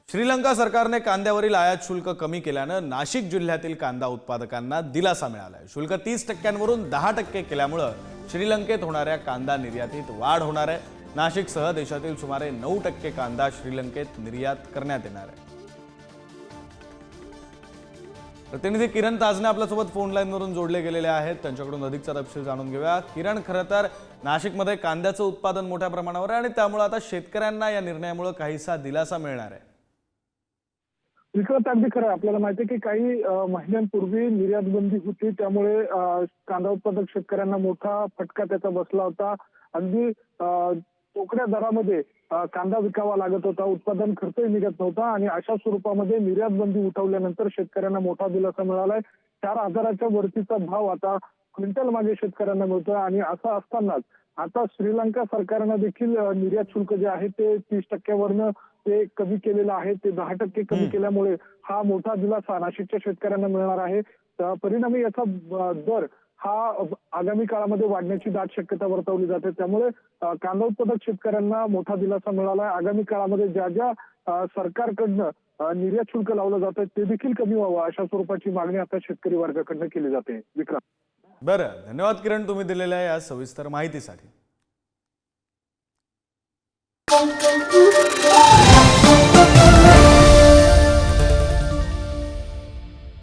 श्रीलंका सरकारने कांद्यावरील आयात शुल्क कमी केल्याने नाशिक जिल्ह्यातील कांदा उत्पादकांना दिलासा मिळालाय। शुल्क 30% वरून 10% केल्यामुळे श्रीलंकेत होणाऱ्या कांदा निर्यातीत वाढ होणार आहे। नाशिकसह देशातील सुमारे 9% कांदा श्रीलंकेत निर्यात करण्यात येणार आहे। प्रतिनिधी किरण ताजने आपल्यासोबत फोन लाईनवरून जोडले गेलेले आहेत, त्यांच्याकडून अधिकचा तपशील जाणून घेऊया। किरण, खरं तर नाशिकमध्ये कांद्याचं उत्पादन मोठ्या प्रमाणावर आहे आणि त्यामुळे आता शेतकऱ्यांना या निर्णयामुळे काहीसा दिलासा मिळणार आहे। विक्रत, अगदी खरं। आपल्याला माहिती आहे की काही महिन्यांपूर्वी निर्यात बंदी होती, त्यामुळे कांदा उत्पादक शेतकऱ्यांना मोठा फटका त्याचा बसला होता। अगदी तोकड्या दरामध्ये कांदा विकावा लागत होता, उत्पादन खर्चही निघत नव्हता आणि अशा स्वरूपामध्ये निर्यात बंदी उठवल्यानंतर शेतकऱ्यांना मोठा दिलासा मिळालाय। 4,000च्या वरतीचा भाव आता क्विंटल मागे शेतकऱ्यांना मिळतोय आणि असं असतानाच आता श्रीलंका सरकारनं देखील निर्यात शुल्क जे आहे ते 30%वरनं ते कमी केलेलं आहे। ते 10% कमी केल्यामुळे हा मोठा दिलासा नाशिकच्या शेतकऱ्यांना मिळणार आहे। परिणामी याचा दर हा आगामी काळामध्ये वाढण्याची दाट शक्यता वर्तवली जाते। त्यामुळे कांदा उत्पादक शेतकऱ्यांना मोठा दिलासा मिळाला आहे। आगामी काळामध्ये ज्या ज्या सरकारकडनं निर्यात शुल्क लावलं जातं ते देखील कमी व्हावं अशा स्वरूपाची मागणी आता शेतकरी वर्गाकडनं केली जाते। विक्रम, बरं, धन्यवाद किरण, तुम्ही दिलेल्या या सविस्तर माहितीसाठी।